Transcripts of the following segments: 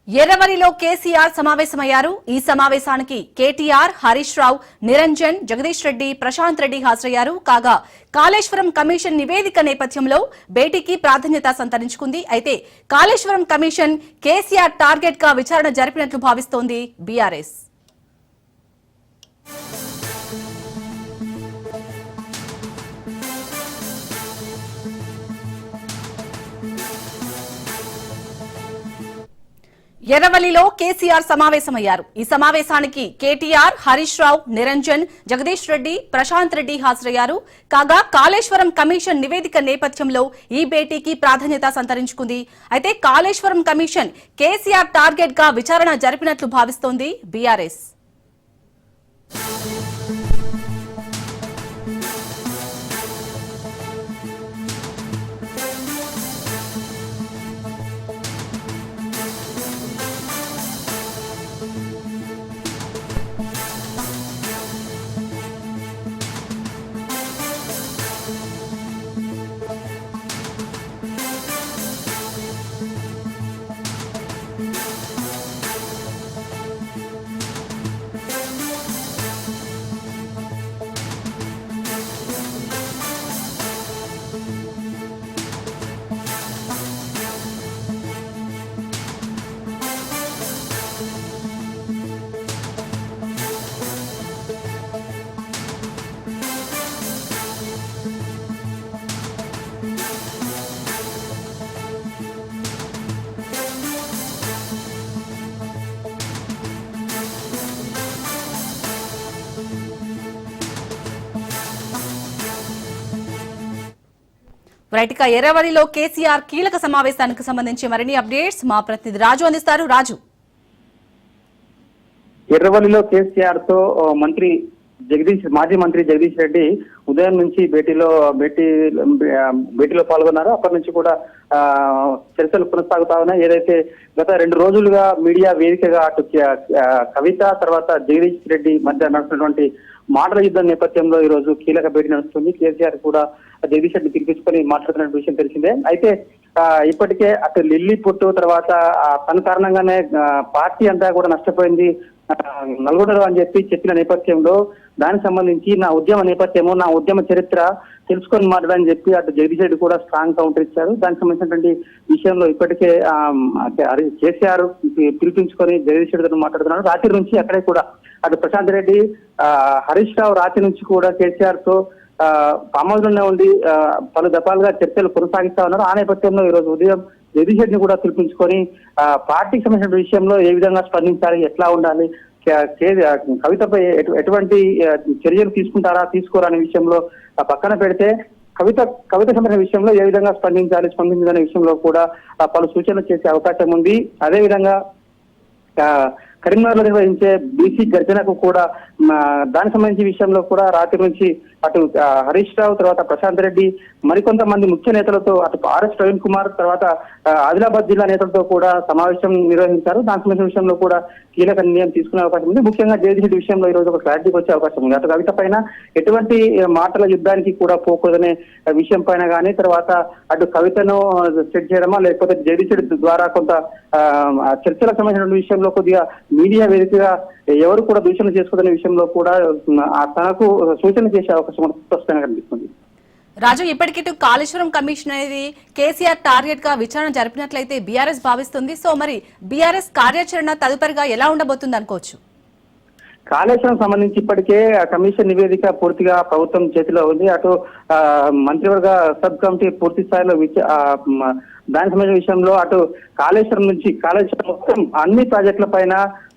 ఎర్రవల్లిలో కేసీఆర్ సమావేశమయ్యారు. ఈ సమావేశానికి కేటీఆర్, హరీష్ రావు, నిరంజన్, జగదీష్ రెడ్డి, ప్రశాంత్ రెడ్డి హాజరయ్యారు. కాగా కాళేశ్వరం కమిషన్ నివేదిక నేపథ్యంలో భేటీకి ప్రాధాన్యత సంతరించుకుంది. అయితే కాళేశ్వరం కమిషన్ కేసీఆర్ టార్గెట్ గా విచారణ జరిపినట్లు భావిస్తోంది బీఆర్ఎస్. ఎర్రవల్లిలో కేసీఆర్ సమావేశమయ్యారు. ఈ సమావేశానికి కేటీఆర్, హరీష్ రావు, నిరంజన్, జగదీష్ రెడ్డి, ప్రశాంత్ రెడ్డి హాజరయ్యారు. కాగా కాళేశ్వరం కమిషన్ నివేదిక నేపథ్యంలో ఈ భేటీకి ప్రాధాన్యత సంతరించుకుంది. అయితే కాళేశ్వరం కమిషన్ కేసీఆర్ టార్గెట్ గా విచారణ జరిపినట్లు భావిస్తోంది బీఆర్ఎస్. రైట్, ఎర్రవల్లిలో కేసీఆర్ కీలక సమావేశానికి సంబంధించి మరిన్ని అప్డేట్స్ మా ప్రతినిధి రాజు అందిస్తారు. రాజు, ఎర్రవల్లిలో కేసీఆర్ తో మాజీ మంత్రి జగదీష్ రెడ్డి ఉదయం నుంచి భేటీలో పాల్గొన్నారు. అప్పటి నుంచి కూడా చర్చలు కొనసాగుతా ఉన్నాయి. ఏదైతే గత 2 రోజులుగా మీడియా వేదికగా అటు కవిత తర్వాత జగదీష్ రెడ్డి మధ్య నడుస్తున్నటువంటి మాటల యుద్ధం నేపథ్యంలో ఈ రోజు కీలక భేటీ నడుస్తుంది. కేసీఆర్ కూడా జగదీష్ రెడ్డి పిలిపించుకొని మాట్లాడుతున్న విషయం తెలిసిందే. అయితే ఇప్పటికే అటు లిల్లీ పుట్టు తర్వాత తన కారణంగానే పార్టీ అంతా కూడా నష్టపోయింది నల్గొండలో అని చెప్పిన నేపథ్యంలో దానికి సంబంధించి నా ఉద్యమ నేపథ్యము, నా ఉద్యమ చరిత్ర తెలుసుకొని మాట్లాడని చెప్పి అటు జగదీష్ రెడ్డి కూడా స్ట్రాంగ్ కౌంటర్ ఇచ్చారు. దానికి సంబంధించినటువంటి విషయంలో ఇప్పటికే కేసీఆర్ పిలిపించుకొని జగదీష్ రెడ్డితో మాట్లాడుతున్నారు. రాత్రి నుంచి అక్కడే కూడా అటు ప్రశాంత్ రెడ్డి, హరీష్ రావు రాత్రి నుంచి కూడా కేసీఆర్ తో పామోలోనే ఉండి పలు దఫాలుగా చర్చలు కొనసాగిస్తా ఉన్నారు. ఆ నేపథ్యంలో ఈ రోజు ఉదయం జగదీష్ రెడ్డిని కూడా పిలిపించుకొని పార్టీకి సంబంధించిన విషయంలో ఏ విధంగా స్పందించాలి, ఎట్లా ఉండాలి, కవితపై ఎటువంటి చర్యలు తీసుకుంటారా తీసుకోరా అనే విషయంలో పక్కన పెడితే కవిత సంబంధించిన విషయంలో ఏ విధంగా స్పందించాలనే విషయంలో కూడా పలు సూచనలు చేసే అవకాశం ఉంది. అదేవిధంగా కరీంనగర్ లో నిర్వహించే బీసీ గర్జనకు కూడా దానికి సంబంధించిన విషయంలో కూడా రాత్రి నుంచి అటు హరీష్ రావు తర్వాత ప్రశాంత్ రెడ్డి మరికొంతమంది ముఖ్య నేతలతో అటు ఆర్ఎస్ ప్రవీణ్ కుమార్ తర్వాత ఆదిలాబాద్ జిల్లా నేతలతో కూడా సమావేశం నిర్వహించారు. దానికి సంబంధించిన విషయంలో కూడా కీలక నిర్ణయం తీసుకునే అవకాశం ఉంది. ముఖ్యంగా జగదీష్ విషయంలో ఈ రోజు ఒక క్లారిటీకి వచ్చే అవకాశం ఉంది. అటు కవిత పైన ఎటువంటి మాటల యుద్ధానికి కూడా పోకూడదనే విషయం పైన కానీ తర్వాత అటు కవితను సెట్ చేయడమా లేకపోతే జగదీష్ ద్వారా కొంత చర్చలకు సంబంధించిన విషయంలో కొద్దిగా మీడియా వేదికగా ఎవరు కూడా దూషణ చేసుకోదనే విషయంలో కూడా తనకు సూచన చేసే అవకాశం స్పష్టంగా కనిపిస్తుంది. రాజు, ఇప్పటికీ కాళేశ్వరం కమిషన్ అనేది కేసీఆర్ టార్గెట్ గా విచారణ జరిపినట్లయితే బీఆర్ఎస్ భావిస్తుంది. సో మరి బీఆర్ఎస్ కార్యాచరణ తదుపరిగా ఎలా ఉండబోతుంది అనుకోవచ్చు? కాళేశ్వరం సంబంధించి ఇప్పటికే కమిషన్ నివేదిక పూర్తిగా ప్రభుత్వం చేతిలో ఉంది. అటు మంత్రివర్గ సబ్ కమిటీ పూర్తి స్థాయిలో దానికి సంబంధించిన విషయంలో అటు కాళేశ్వరం మొత్తం అన్ని ప్రాజెక్టుల పైన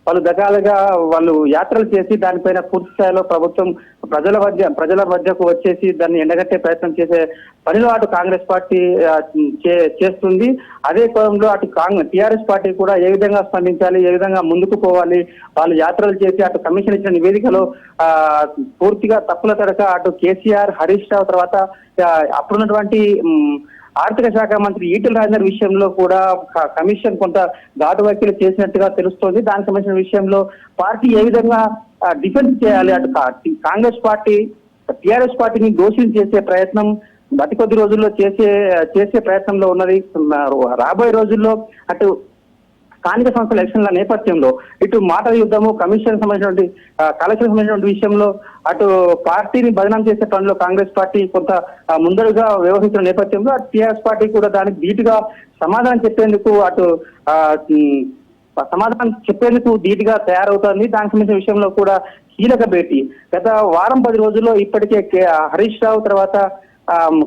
పలు రకాలుగా వాళ్ళు యాత్రలు చేసి దానిపైన పూర్తి స్థాయిలో ప్రభుత్వం ప్రజల మధ్యకు వచ్చేసి దాన్ని ఎండగట్టే ప్రయత్నం చేసే పనిలో అటు కాంగ్రెస్ పార్టీ చేస్తుంది. అదే క్రమంలో అటు టీఆర్ఎస్ పార్టీ కూడా ఏ విధంగా స్పందించాలి, ఏ విధంగా ముందుకు పోవాలి, వాళ్ళు యాత్రలు చేసి అటు కమిషన్ ఇచ్చిన నివేదికలో పూర్తిగా తప్పుల తడక అటు కేసీఆర్, హరీష్ రావు తర్వాత అప్పుడున్నటువంటి ఆర్థిక శాఖ మంత్రి ఈటెల రాజేందర్ విషయంలో కూడా కమిషన్ కొంత ఘాటు వ్యాఖ్యలు చేసినట్టుగా తెలుస్తోంది. దానికి సంబంధించిన విషయంలో పార్టీ ఏ విధంగా డిఫెన్స్ చేయాలి, అటు కాంగ్రెస్ పార్టీ టీఆర్ఎస్ పార్టీని దోషులు చేసే ప్రయత్నం అతి కొద్ది రోజుల్లో చేసే ప్రయత్నంలో ఉన్నది. రాబోయే రోజుల్లో అటు స్థానిక సంస్థల ఎలక్షన్ల నేపథ్యంలో ఇటు మాటల యుద్ధము కమిషన్ సంబంధించినటువంటి కాళేశ్వరం సంబంధించినటువంటి విషయంలో అటు పార్టీని బదనాం చేసే పనిలో కాంగ్రెస్ పార్టీ కొంత ముందడుగా వ్యవహరిస్తున్న నేపథ్యంలో టీఆర్ఎస్ పార్టీ కూడా దానికి ధీటుగా సమాధానం చెప్పేందుకు ధీటుగా తయారవుతోంది. దానికి సంబంధించిన విషయంలో కూడా కీలక భేటీ గత వారం 10 రోజుల్లో ఇప్పటికే హరీష్ రావు తర్వాత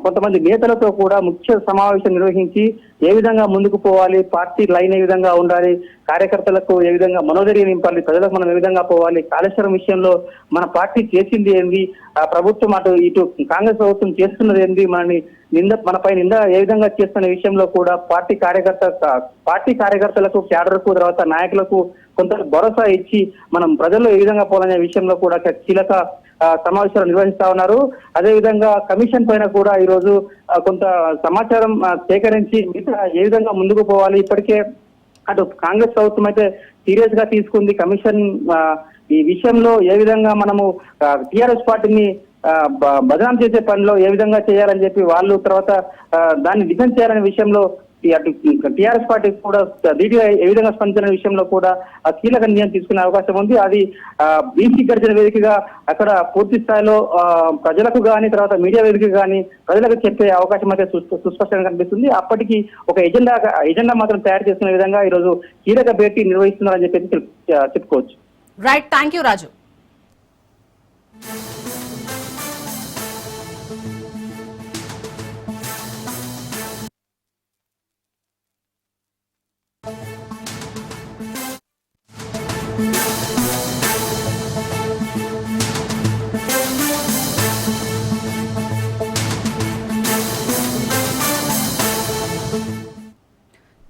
కొంతమంది నేతలతో కూడా ముఖ్య సమావేశం నిర్వహించి ఏ విధంగా ముందుకు పోవాలి, పార్టీ లైన్ ఏ విధంగా ఉండాలి, కార్యకర్తలకు ఏ విధంగా మనోధైర్యం నింపాలి, ప్రజలకు మనం ఏ విధంగా పోవాలి, కాళేశ్వరం విషయంలో మన పార్టీ చేసింది ఏంది, ప్రభుత్వం ఇటు కాంగ్రెస్ ప్రభుత్వం చేస్తున్నది ఏంది, మనపై నింద ఏ విధంగా చేస్తున్న విషయంలో కూడా పార్టీ కార్యకర్తలకు క్యాడర్కు తర్వాత నాయకులకు కొంత భరోసా ఇచ్చి మనం ప్రజల్లో ఏ విధంగా పోవాలనే విషయంలో కూడా కీలక సమావేశాలు నిర్వహిస్తా ఉన్నారు. అదేవిధంగా కమిషన్ పైన కూడా ఈ రోజు కొంత సమాచారం సేకరించి ఏ విధంగా ముందుకు పోవాలి. ఇప్పటికే అటు కాంగ్రెస్ ప్రభుత్వం అయితే సీరియస్ గా తీసుకుంది కమిషన్ ఈ విషయంలో ఏ విధంగా మనము టీఆర్ఎస్ పార్టీని బదనాం చేసే పనిలో ఏ విధంగా చేయాలని చెప్పి వాళ్ళు తర్వాత దాన్ని డిఫెన్స్ చేయాలనే విషయంలో అటు టీఆర్ఎస్ పార్టీ కూడా ధీటుగా ఏ విధంగా స్పందించిన విషయంలో కూడా కీలక నిర్ణయం తీసుకునే అవకాశం ఉంది. అది బీసీ గర్జన వేదికగా అక్కడ పూర్తి స్థాయిలో ప్రజలకు కానీ తర్వాత మీడియా వేదిక కానీ ప్రజలకు చెప్పే అవకాశం అయితే సుస్పష్టంగా కనిపిస్తుంది. అప్పటికి ఒక ఎజెండా మాత్రం తయారు చేసుకునే విధంగా ఈరోజు కీలక భేటీ నిర్వహిస్తున్నారని చెప్పేసి చెప్పుకోవచ్చు. రైట్, థ్యాంక్ యూ రాజు.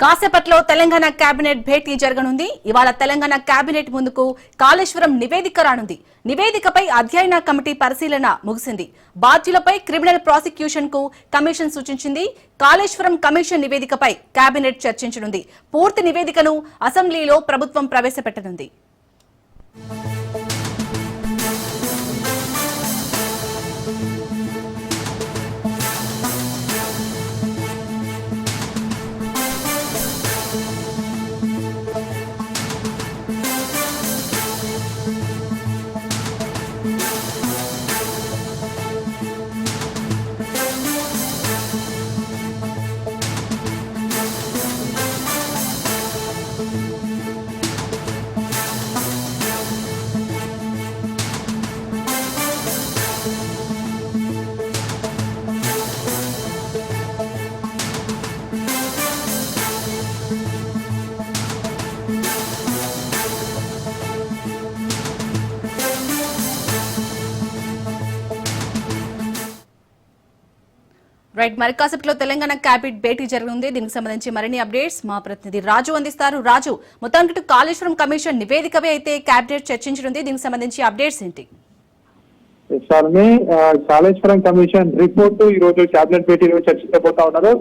కాసేపట్లో తెలంగాణ కేబినెట్ భేటీ జరగనుంది. ఇవాళ తెలంగాణ కేబినెట్ ముందుకు కాళేశ్వరం నివేదిక రానుంది. నివేదికపై అధ్యయన కమిటీ పరిశీలన ముగిసింది. బాధ్యులపై క్రిమినల్ ప్రాసిక్యూషన్ కు కమిషన్ సూచించింది. కాళేశ్వరం కమిషన్ నివేదికపై కేబినెట్ చర్చించనుంది. పూర్తి నివేదికను అసెంబ్లీలో ప్రభుత్వం ప్రవేశపెట్టనుంది. రైట్, మరి కాసేపట్లో తెలంగాణ క్యాబినెట్ భేటీ జరగనుంది. దీనికి సంబంధించి మరిన్ని అప్డేట్స్ మా ప్రతినిధి రాజు అందిస్తారు. రాజు, మొత్తానికి కాళేశ్వరం కమిషన్ నివేదికవే అయితే క్యాబినెట్ చర్చించనుంది. దీనికి సంబంధించి అప్డేట్స్ ఏంటి? కాళేశ్వరం కమిషన్ రిపోర్టు ఈ రోజు క్యాబినెట్ భేటీలో చర్చించబోతా ఉన్నారు.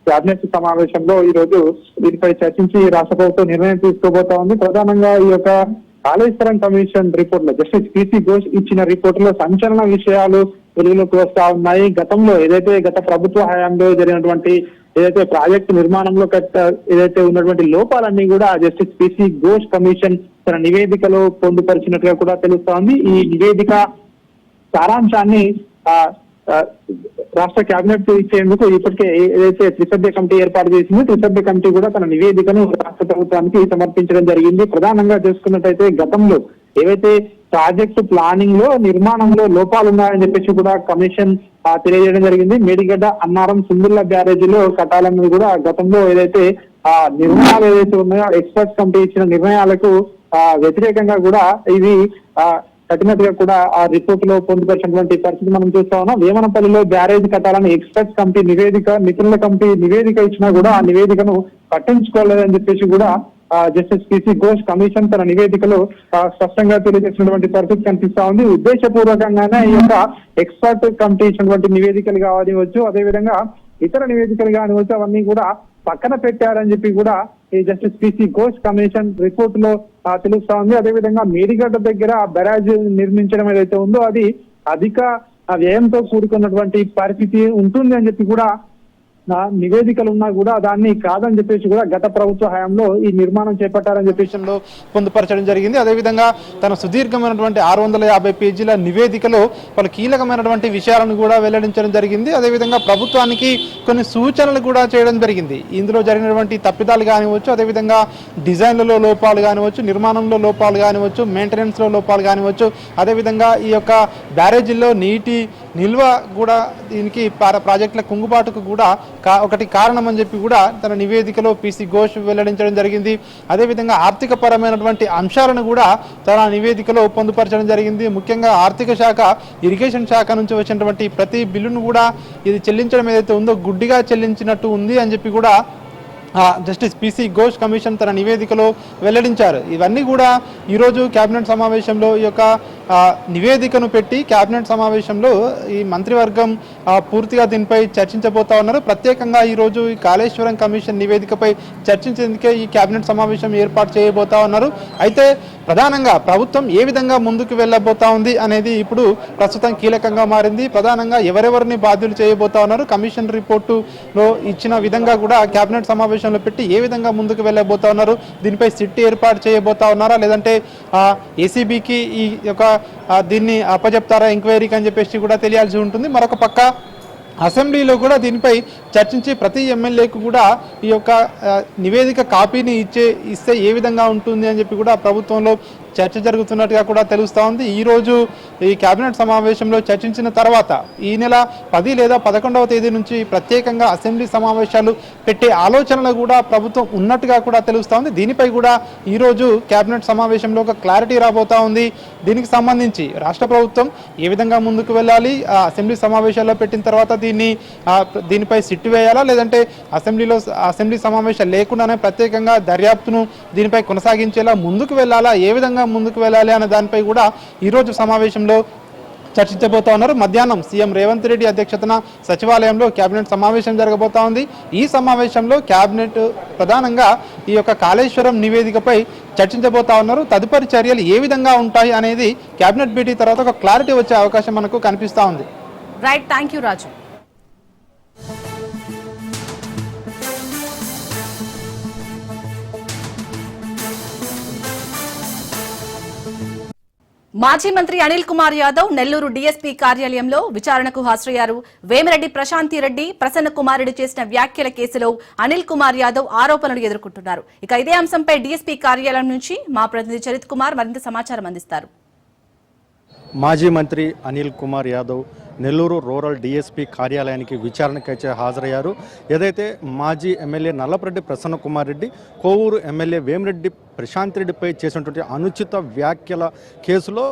క్యాబినెట్ సమావేశంలో ఈ రోజు దీనిపై చర్చించి రాష్ట్ర ప్రభుత్వం నిర్ణయం తీసుకోబోతా ఉంది. ప్రధానంగా ఈ యొక్క కాళేశ్వరం కమిషన్ రిపోర్ట్ లో జస్టిస్ పిసి ఘోష్ ఇచ్చిన రిపోర్ట్ లో సంచలన విషయాలు వెలుగులోకి వస్తా ఉన్నాయి. గతంలో ఏదైతే గత ప్రభుత్వ హయాంలో జరిగినటువంటి ఏదైతే ప్రాజెక్టు నిర్మాణంలో ఏదైతే ఉన్నటువంటి లోపాలన్నీ కూడా జస్టిస్ పిసి ఘోష్ కమిషన్ తన నివేదికలో పొందుపరిచినట్టుగా కూడా తెలుస్తా ఉంది. ఈ నివేదిక సారాంశాన్ని రాష్ట్ర కేబినెట్ ఇచ్చేందుకు ఇప్పటికే ఏదైతే త్రిసభ్య కమిటీ ఏర్పాటు చేసిందో త్రిసభ్య కమిటీ కూడా తన నివేదికను రాష్ట్ర ప్రభుత్వానికి సమర్పించడం జరిగింది. ప్రధానంగా చూసుకున్నట్టయితే గతంలో ఏవైతే ప్రాజెక్టు ప్లానింగ్ లో నిర్మాణంలో లోపాలు ఉన్నాయని చెప్పేసి కూడా కమిషన్ తెలియజేయడం జరిగింది. మేడిగడ్డ అన్నారం సుందుర్ల బ్యారేజీలో కట్టాలన్నది కూడా గతంలో ఏదైతే నిర్ణయాలు ఏదైతే ఉన్నాయో ఎక్స్పర్ట్స్ కమిటీ ఇచ్చిన నిర్ణయాలకు వ్యతిరేకంగా కూడా ఇవి కఠినతగా కూడా ఆ రిపోర్ట్ లో పొందుపరిచినటువంటి పరిస్థితి మనం చూస్తా ఉన్నాం. వేమనపల్లిలో బ్యారేజ్ కట్టాలని ఎక్స్పర్ట్స్ కమిటీ నిపుణుల కమిటీ నివేదిక ఇచ్చినా కూడా ఆ నివేదికను పట్టించుకోలేదని చెప్పేసి కూడా జస్టిస్ పిసి ఘోష్ కమిషన్ తన నివేదికలో స్పష్టంగా తెలియజేసినటువంటి పరిస్థితి కనిపిస్తా ఉంది. ఉద్దేశపూర్వకంగానే ఈ యొక్క ఎక్స్పర్ట్ కమిటీ ఇచ్చినటువంటి నివేదికలు కానివచ్చు, అదేవిధంగా ఇతర నివేదికలు కానివచ్చు, అవన్నీ కూడా పక్కన పెట్టారని చెప్పి కూడా ఈ justice PC Ghosh commission report లో తెలుస్తా ఉంది. అదేవిధంగా మేడిగడ్డ దగ్గర బ్యారేజ్ నిర్మించడం ఏదైతే ఉందో అది అధిక వ్యయంతో కూడుకున్నటువంటి పరిస్థితి ఉంటుంది అని చెప్పి కూడా నివేదికలు ఉన్నా కూడా దాన్ని కాదని చెప్పేసి కూడా గత ప్రభుత్వ హయాంలో ఈ నిర్మాణం చేపట్టారని చెప్పేసి పొందుపరచడం జరిగింది. అదేవిధంగా తన సుదీర్ఘమైనటువంటి 650 పేజీల నివేదికలో పలు కీలకమైనటువంటి విషయాలను కూడా వెల్లడించడం జరిగింది. అదేవిధంగా ప్రభుత్వానికి కొన్ని సూచనలు కూడా చేయడం జరిగింది. ఇందులో జరిగినటువంటి తప్పిదాలు కానివచ్చు, అదేవిధంగా డిజైన్లలో లోపాలు కానివచ్చు, నిర్మాణంలో లోపాలు కానివచ్చు, మెయింటెనెన్స్లో లోపాలు కానివచ్చు, అదేవిధంగా ఈ యొక్క బ్యారేజీల్లో నీటి నిల్వ కూడా దీనికి ప్రాజెక్టుల కుంగుబాటుకు కూడా ఒకటి కారణం అని చెప్పి కూడా తన నివేదికలో పీసీ ఘోష్ వెల్లడించడం జరిగింది. అదేవిధంగా ఆర్థిక పరమైనటువంటి అంశాలను కూడా తన నివేదికలో పొందుపరచడం జరిగింది. ముఖ్యంగా ఆర్థిక శాఖ, ఇరిగేషన్ శాఖ నుంచి వచ్చినటువంటి ప్రతి బిల్లును కూడా ఇది చెల్లించడం ఏదైతే ఉందో గుడ్డిగా చెల్లించినట్టు ఉంది అని చెప్పి కూడా జస్టిస్ పీసీ ఘోష్ కమిషన్ తన నివేదికలో వెల్లడించారు. ఇవన్నీ కూడా ఈరోజు కేబినెట్ సమావేశంలో ఈ యొక్క నివేదికను పెట్టి కేబినెట్ సమావేశంలో ఈ మంత్రివర్గం పూర్తిగా దీనిపై చర్చించబోతా ఉన్నారు. ప్రత్యేకంగా ఈరోజు ఈ కాళేశ్వరం కమిషన్ నివేదికపై చర్చించేందుకే ఈ కేబినెట్ సమావేశం ఏర్పాటు చేయబోతా ఉన్నారు. అయితే ప్రధానంగా ప్రభుత్వం ఏ విధంగా ముందుకు వెళ్ళబోతా ఉంది అనేది ఇప్పుడు ప్రస్తుతం కీలకంగా మారింది. ప్రధానంగా ఎవరెవరిని బాధ్యులు చేయబోతా ఉన్నారు, కమిషన్ రిపోర్టులో ఇచ్చిన విధంగా కూడా కేబినెట్ సమావేశంలో పెట్టి ఏ విధంగా ముందుకు వెళ్ళబోతా ఉన్నారు, దీనిపై సిట్ ఏర్పాటు చేయబోతా ఉన్నారా, లేదంటే ఏసీబీకి ఈ యొక్క దీన్ని అప్పచెప్తారా ఎంక్వైరీకి అని చెప్పేసి కూడా తెలియాల్సి ఉంటుంది. మరొక పక్క అసెంబ్లీలో కూడా దీనిపై చర్చించి ప్రతి ఎమ్మెల్యేకు కూడా ఈ యొక్క నివేదిక కాపీని ఇస్తే ఏ విధంగా ఉంటుంది అని చెప్పి కూడా ప్రభుత్వంలో చర్చ జరుగుతున్నట్టుగా కూడా తెలుస్తూ ఉంది. ఈరోజు ఈ కేబినెట్ సమావేశంలో చర్చించిన తర్వాత ఈ నెల 10 లేదా 11వ తేదీ నుంచి ప్రత్యేకంగా అసెంబ్లీ సమావేశాలు పెట్టే ఆలోచనలు కూడా ప్రభుత్వం ఉన్నట్టుగా కూడా తెలుస్తూ ఉంది. దీనిపై కూడా ఈరోజు కేబినెట్ సమావేశంలో ఒక క్లారిటీ రాబోతా ఉంది. దీనికి సంబంధించి రాష్ట్ర ప్రభుత్వం ఏ విధంగా ముందుకు వెళ్ళాలి, అసెంబ్లీ సమావేశాల్లో పెట్టిన తర్వాత దీనిపై సిట్టు వేయాలా, లేదంటే అసెంబ్లీ సమావేశాలు లేకుండానే ప్రత్యేకంగా దర్యాప్తును దీనిపై కొనసాగించేలా ముందుకు వెళ్ళాలా, ఏ విధంగా ముందుకు వెళ్ళాలి అనే దానిపై కూడా ఈరోజు సమావేశంలో చర్చించబోతా ఉన్నారు. మధ్యాహ్నం సీఎం రేవంత్ రెడ్డి అధ్యక్షతన సచివాలయంలో కేబినెట్ సమావేశం జరగబోతా ఉంది. ఈ సమావేశంలో కేబినెట్ ప్రధానంగా ఈ యొక్క కాళేశ్వరం నివేదికపై చర్చించబోతా ఉన్నారు. తదుపరి చర్యలు ఏ విధంగా ఉంటాయి అనేది కేబినెట్ భేటీ తర్వాత ఒక క్లారిటీ వచ్చే అవకాశం మనకు కనిపిస్తూ ఉంది. రైట్, థ్యాంక్ యూ రాజు. మాజీ మంత్రి అనిల్ కుమార్ యాదవ్ నెల్లూరు డీఎస్పీ కార్యాలయంలో విచారణకు హాజరయ్యారు. వేమిరెడ్డి ప్రశాంతిరెడ్డి, ప్రసన్న కుమార్ రెడ్డి చేసిన వ్యాఖ్యల కేసులో అనిల్ కుమార్ యాదవ్ ఆరోపణలు ఎదుర్కొంటున్నారు. ఇక ఇదే అంశంపై డీఎస్పీ కార్యాలయం నుంచి మా ప్రతినిధి చరిత్ కుమార్ మరింత సమాచారం అందిస్తారు. మాజీ మంత్రి అనిల్ కుమార్ యాదవ్ నెల్లూరు రూరల్ డీఎస్పీ కార్యాలయానికి విచారణకైతే హాజరయ్యారు. ఏదైతే మాజీ ఎమ్మెల్యే నల్లపరెడ్డి ప్రసన్న కుమార్ రెడ్డి, కోవూరు ఎమ్మెల్యే వేమిరెడ్డి ప్రశాంత్ రెడ్డిపై చేసినటువంటి అనుచిత వ్యాఖ్యల కేసులో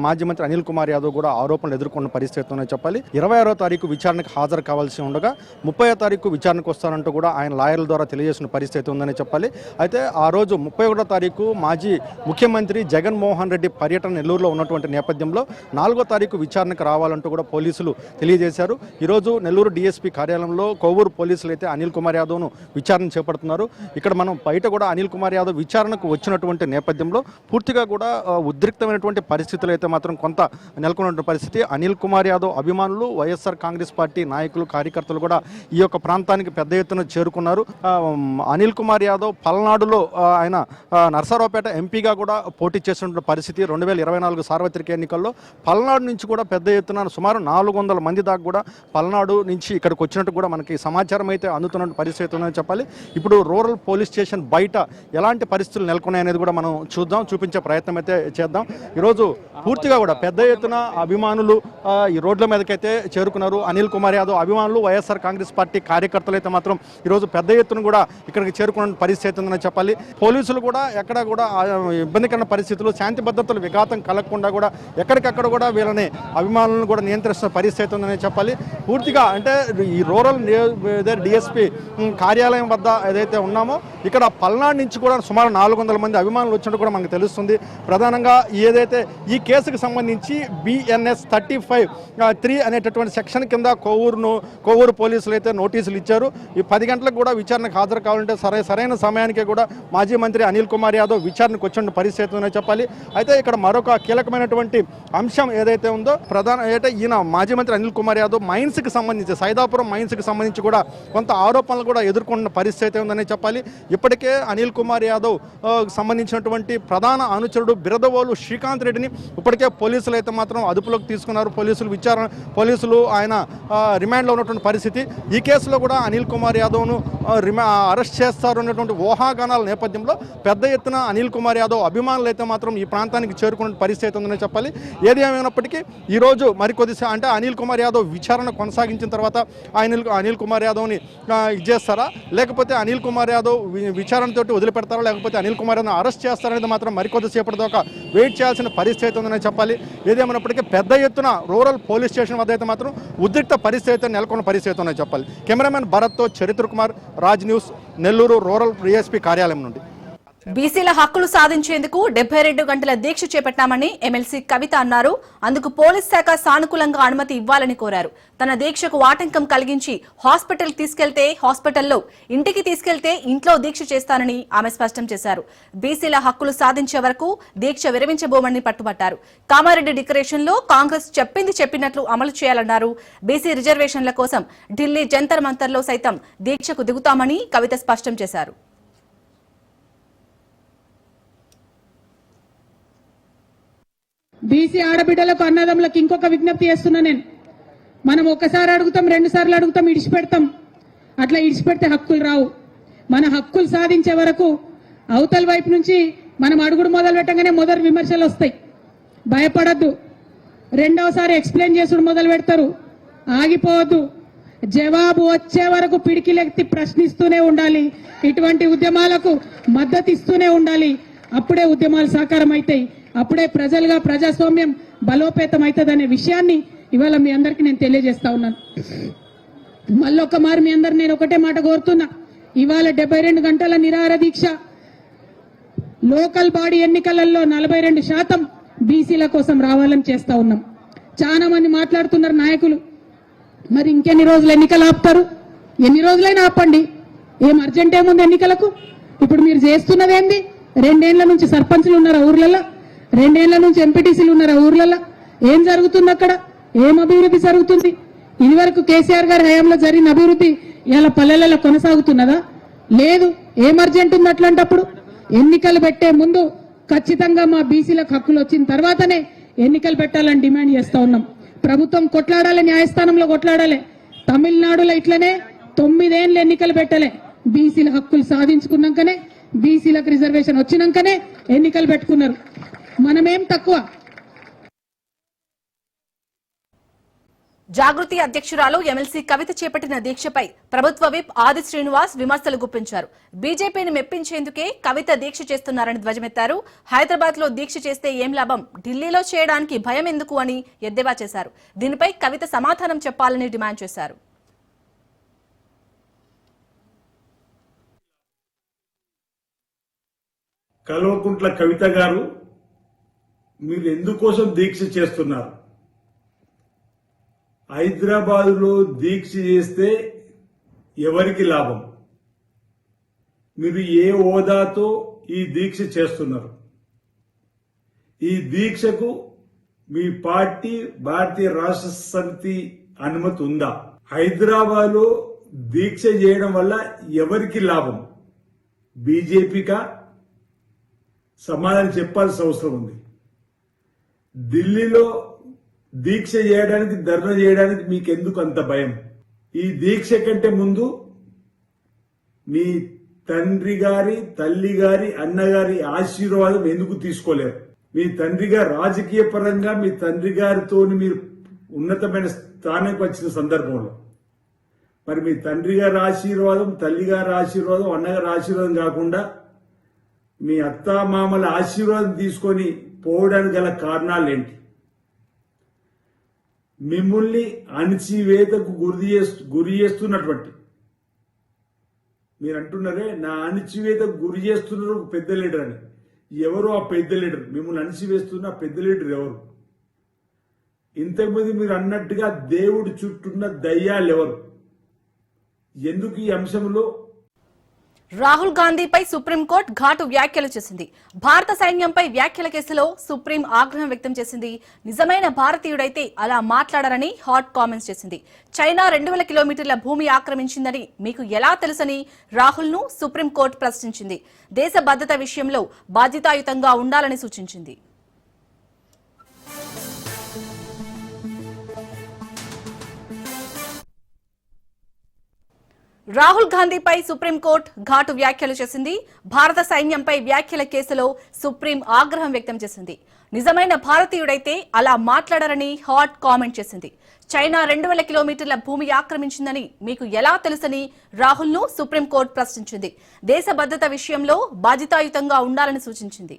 మాజీ మంత్రి అనిల్ కుమార్ యాదవ్ కూడా ఆరోపణలు ఎదుర్కొన్న పరిస్థితి ఉందని చెప్పాలి. 26వ తారీఖు విచారణకు హాజరు కావాల్సి ఉండగా 30వ తారీఖు విచారణకు వస్తానంటూ కూడా ఆయన లాయర్ల ద్వారా తెలియజేసిన పరిస్థితి ఉందని చెప్పాలి. అయితే ఆ రోజు 31వ తారీఖు మాజీ ముఖ్యమంత్రి జగన్మోహన్ రెడ్డి పర్యటన నెల్లూరులో ఉన్నటువంటి నేపథ్యంలో 4వ తారీఖు విచారణకు రావాలంటూ కూడా పోలీసులు తెలియజేశారు. ఈరోజు నెల్లూరు డీఎస్పీ కార్యాలయంలో కోవూరు పోలీసులు అయితే అనిల్ కుమార్ యాదవ్ను విచారణ చేపడుతున్నారు. ఇక్కడ మనం బయట కూడా అనిల్ కుమార్ యాదవ్ విచారణకు వచ్చినటువంటి నేపథ్యంలో పూర్తిగా కూడా ఉద్రిక్తమైనటువంటి పరిస్థితులు అయితే మాత్రం కొంత నెలకొన్న పరిస్థితి. అనిల్ కుమార్ యాదవ్ అభిమానులు, వైఎస్ఆర్ కాంగ్రెస్ పార్టీ నాయకులు, కార్యకర్తలు కూడా ఈ యొక్క ప్రాంతానికి పెద్ద ఎత్తున చేరుకున్నారు. అనిల్ కుమార్ యాదవ్ పల్నాడులో ఆయన నర్సారావుపేట ఎంపీగా కూడా పోటీ చేస్తున్న పరిస్థితి. 2024 సార్వత్రిక ఎన్నికల్లో పల్నాడు నుంచి కూడా పెద్ద ఎత్తున సుమారు 400 మంది దాకా కూడా పల్నాడు నుంచి ఇక్కడికి వచ్చినట్టు కూడా మనకి సమాచారం అయితే అందుతున్న పరిస్థితి ఉందని చెప్పాలి. ఇప్పుడు రూరల్ పోలీస్ స్టేషన్ బయట ఎలాంటి పరిస్థితులు నెలకొన్నాయనేది కూడా మనం చూపించే ప్రయత్నం అయితే చేద్దాం. ఈరోజు పూర్తిగా కూడా పెద్ద ఎత్తున అభిమానులు ఈ రోడ్ల మీదకైతే చేరుకున్నారు. అనిల్ కుమార్ యాదవ్ అభిమానులు, వైఎస్ఆర్ కాంగ్రెస్ పార్టీ కార్యకర్తలు అయితే మాత్రం ఈరోజు పెద్ద ఎత్తున కూడా ఇక్కడికి చేరుకున్న పరిస్థితి ఉందని చెప్పాలి. పోలీసులు కూడా ఎక్కడ కూడా ఇబ్బందికరమైన పరిస్థితులు, శాంతి భద్రతలు విఘాతం కలగకుండా కూడా ఎక్కడికక్కడ కూడా వీళ్ళని అభిమానులను కూడా నియంత్రిస్తున్న పరిస్థితి ఉందని చెప్పాలి. పూర్తిగా అంటే ఈ రూరల్ డిఎస్పీ కార్యాలయం వద్ద ఏదైతే ఉన్నామో ఇక్కడ పల్నాడు నుంచి కూడా సుమారు 400 మంది అభిమానులు వచ్చినట్టు కూడా మనకు తెలుస్తుంది. ప్రధానంగా ఏదైతే ఈ కేసుకు సంబంధించి BNS 35(3) అనేటటువంటి సెక్షన్ కింద కోవూరు పోలీసులు అయితే నోటీసులు ఇచ్చారు. ఈ 10 గంటలకు కూడా విచారణకు హాజరు కావాలంటే సరైన సమయానికే కూడా మాజీ మంత్రి అనిల్ కుమార్ యాదవ్ విచారణకు వచ్చిన పరిస్థితి ఉందని చెప్పాలి. అయితే ఇక్కడ మరొక కీలకమైనటువంటి అంశం ఏదైతే ఉందో అయితే ఈయన మాజీ మంత్రి అనిల్ కుమార్ యాదవ్ మైన్స్కి సంబంధించి సైదాపురం మైన్స్కి సంబంధించి కూడా కొంత ఆరోపణలు కూడా ఎదుర్కొన్న పరిస్థితి ఉందని చెప్పాలి. ఇప్పటికే అనిల్ కుమార్ యాదవ్ సంబంధించినటువంటి ప్రధాన అనుచరుడు బిరదవోలు శ్రీకాంత్ రెడ్డిని ఇప్పటికే పోలీసులు అయితే మాత్రం అదుపులోకి తీసుకున్నారు. పోలీసులు ఆయన రిమాండ్లో ఉన్నటువంటి పరిస్థితి. ఈ కేసులో కూడా అనిల్ కుమార్ యాదవ్ను అరెస్ట్ చేస్తారు అనేటువంటి ఊహాగానాల నేపథ్యంలో పెద్ద ఎత్తున అనిల్ కుమార్ యాదవ్ అభిమానులు అయితే మాత్రం ఈ ప్రాంతానికి చేరుకునే పరిస్థితి ఉందని చెప్పాలి. ఏది ఏమైనప్పటికీ ఈరోజు అంటే అనిల్ కుమార్ యాదవ్ విచారణ కొనసాగించిన తర్వాత అనిల్ కుమార్ యాదవ్ని ఇచ్చేస్తారా, లేకపోతే అనిల్ కుమార్ యాదవ్ విచారణతోటి వదిలిపెడతారా, లేకపోతే అనిల్ కుమార్ యాదవ్ అరెస్ట్ చేస్తారనేది మాత్రం మరికొద్దిసేపటి దాకా వెయిట్ చేయాల్సిన పరిస్థితి ఉందని చెప్పాలి. ఏదేమైనప్పటికీ పెద్ద ఎత్తున రూరల్ పోలీస్ స్టేషన్ వద్ద అయితే మాత్రం ఉద్రిక్త పరిస్థితి నెలకొన్న పరిస్థితి ఉందని చెప్పాలి. కెమెరామెన్ భరత్తో చరిత్ర Kumar, Raj news, Nellore rural DSP కార్యాలయం నుండి. బీసీల హక్కులు సాధించేందుకు 72 గంటల దీక్ష చేపట్టామని ఎమ్మెల్సీ కవిత అన్నారు. అందుకు పోలీస్ శాఖ సానుకూలంగా అనుమతి ఇవ్వాలని కోరారు. తన దీక్షకు ఆటంకం కలిగించి హాస్పిటల్ తీసుకెళ్తే హాస్పిటల్లో, ఇంటికి తీసుకెళ్తే ఇంట్లో దీక్ష చేస్తానని ఆమె స్పష్టం చేశారు. బీసీల హక్కులు సాధించే వరకు దీక్ష విరమించబోమని పట్టుబట్టారు. కామారెడ్డి డిక్లరేషన్లో కాంగ్రెస్ చెప్పింది చెప్పినట్లు అమలు చేయాలన్నారు. బీసీ రిజర్వేషన్ల కోసం ఢిల్లీ జంతర్ మంతర్లో సైతం దీక్షకు దిగుతామని కవిత స్పష్టం చేశారు. బీసీ ఆడబిడ్డలకు అన్నదమ్ములకు ఇంకొక విజ్ఞప్తి చేస్తున్నా నేను. మనం ఒక్కసారి అడుగుతాం, 2 సార్లు అడుగుతాం, ఇడిచిపెడతాం. అట్లా ఇడిచిపెడితే హక్కులు రావు. మన హక్కులు సాధించే వరకు అవతల వైపు నుంచి మనం అడుగుడు మొదలు పెట్టగానే మొదటి విమర్శలు వస్తాయి. భయపడద్దు. రెండవసారి ఎక్స్ప్లెయిన్ చేసుడు మొదలు పెడతారు. ఆగిపోవద్దు. జవాబు వచ్చే వరకు పిడికిలెత్తి ప్రశ్నిస్తూనే ఉండాలి. ఇటువంటి ఉద్యమాలకు మద్దతు ఇస్తూనే ఉండాలి. అప్పుడే ఉద్యమాలు సాకారం అవుతాయి. అప్పుడే ప్రజలుగా ప్రజాస్వామ్యం బలోపేతం అవుతుందనే విషయాన్ని ఇవాళ మీ అందరికీ నేను తెలియజేస్తా ఉన్నాను. మళ్ళొక్క మారు మీ అందరు నేను ఒకటే మాట కోరుతున్నా. ఇవాళ 72 గంటల నిరాహార దీక్ష, లోకల్ బాడీ ఎన్నికలలో 42% బీసీల కోసం రావాలని చేస్తా ఉన్నాం. చాలా మంది మాట్లాడుతున్నారు నాయకులు, మరి ఇంకెన్ని రోజులు ఎన్నికలు ఆపుతారు? ఎన్ని రోజులైనా ఆపండి, ఏం అర్జెంట్ ఏముంది ఎన్నికలకు? ఇప్పుడు మీరు చేస్తున్నది ఏంది? 2 ఏళ్ల నుంచి సర్పంచ్లు ఉన్నారు ఊర్లలో, 2 ఏళ్ల నుంచి ఎంపీటీసీలు ఉన్నారు ఊర్లలో. ఏం జరుగుతుంది అక్కడ? ఏం అభివృద్ధి జరుగుతుంది? ఇదివరకు కేసీఆర్ గారి హయాంలో జరిగిన అభివృద్ధి ఇలా పల్లెలలో కొనసాగుతున్నదా? లేదు. ఏం అర్జెంట్ ఉంది అట్లాంటప్పుడు? ఎన్నికలు పెట్టే ముందు ఖచ్చితంగా మా బీసీలకు హక్కులు వచ్చిన తర్వాతనే ఎన్నికలు పెట్టాలని డిమాండ్ చేస్తా ఉన్నాం. ప్రభుత్వం కొట్లాడాలి, న్యాయస్థానంలో కొట్లాడాలి. తమిళనాడులో ఇట్లనే 9 ఏళ్ళు ఎన్నికలు పెట్టలే. బీసీల హక్కులు సాధించుకున్నాకనే, బీసీలకు రిజర్వేషన్ వచ్చినాకనే ఎన్నికలు పెట్టుకున్నారు. మనమేం తక్కువ? జాగృతి అధ్యక్షురాలు ఎమ్మెల్సీ కవిత చేపట్టిన దీక్షపై ప్రభుత్వ విప్ ఆది శ్రీనివాస్ విమర్శలు గుప్పించారు. బీజేపీని మెప్పించేందుకే కవిత దీక్ష చేస్తున్నారని ధ్వజమెత్తారు. హైదరాబాద్ లో దీక్ష చేస్తే ఏం లాభం, ఢిల్లీలో చేయడానికి భయం ఎందుకు అని ఎద్దేవా చేశారు. దీనిపై కవిత సమాధానం చెప్పాలని డిమాండ్ చేశారు. కల్వకుంట్ల కవిత గారు, మీరు ఎందుకోసం దీక్ష చేస్తున్నారు? హైదరాబాదులో దీక్ష చేస్తే ఎవరికి లాభం? మీరు ఏ హోదాతో ఈ దీక్ష చేస్తున్నారు? ఈ దీక్షకు మీ పార్టీ భారతీయ రాష్ట్ర సమితి అనుమతి ఉందా? హైదరాబాద్లో దీక్ష చేయడం వల్ల ఎవరికి లాభం? బీజేపీకా? సమాధానం చెప్పాల్సిన అవసరం ఉంది. ఢిల్లీలో దీక్ష చేయడానికి, ధర్నా చేయడానికి మీకెందుకు అంత భయం? ఈ దీక్ష కంటే ముందు మీ తండ్రి గారి, తల్లి గారి, అన్నగారి ఆశీర్వాదం ఎందుకు తీసుకోలేరు? మీ తండ్రి గారు రాజకీయ పరంగా మీ తండ్రి గారితో మీరు ఉన్నతమైన స్థానానికి వచ్చిన సందర్భంలో మరి మీ తండ్రి గారి ఆశీర్వాదం, తల్లి గారి ఆశీర్వాదం, అన్నగారి ఆశీర్వాదం కాకుండా మీ అత్తామామల ఆశీర్వాదం తీసుకొని పోవడానికి గల కారణాలేంటి? మిమ్మల్ని అణచివేతకు గురి చేస్తున్నటువంటి మీరు అంటున్నారే నా అణిచివేత గురి చేస్తున్నారు ఒక పెద్ద లీడర్ అని. ఎవరు ఆ పెద్ద లీడర్? మిమ్మల్ని అణిచివేస్తున్న ఆ పెద్ద లీడర్ ఎవరు? ఇంతకుముందు మీరు అన్నట్టుగా దేవుడి చుట్టూన్న దయ్యాలు ఎవరు? ఎందుకు ఈ అంశంలో రాహుల్ గాంధీపై సుప్రీంకోర్టు ఘాటు వ్యాఖ్యలు చేసింది. భారత సైన్యంపై వ్యాఖ్యల కేసులో సుప్రీం ఆగ్రహం వ్యక్తం చేసింది. నిజమైన భారతీయుడైతే అలా మాట్లాడారని హాట్ కామెంట్స్ చేసింది. చైనా 2000 కిలోమీటర్ల భూమి ఆక్రమించిందని మీకు ఎలా తెలుసని రాహుల్ ను సుప్రీంకోర్టు ప్రశ్నించింది. దేశ భద్రత విషయంలో బాధ్యతాయుతంగా ఉండాలని సూచించింది. రాహుల్ గాంధీపై సుప్రీంకోర్టు ఘాటు వ్యాఖ్యలు చేసింది. భారత సైన్యంపై వ్యాఖ్యల కేసులో సుప్రీం ఆగ్రహం వ్యక్తం చేసింది. నిజమైన భారతీయుడైతే అలా మాట్లాడారని హాట్ కామెంట్ చేసింది. చైనా 2000 కిలోమీటర్ల భూమి ఆక్రమించిందని మీకు ఎలా తెలుసని రాహుల్ ను సుప్రీంకోర్టు ప్రశ్నించింది. దేశ భద్రత విషయంలో బాధ్యతాయుతంగా ఉండాలని సూచించింది.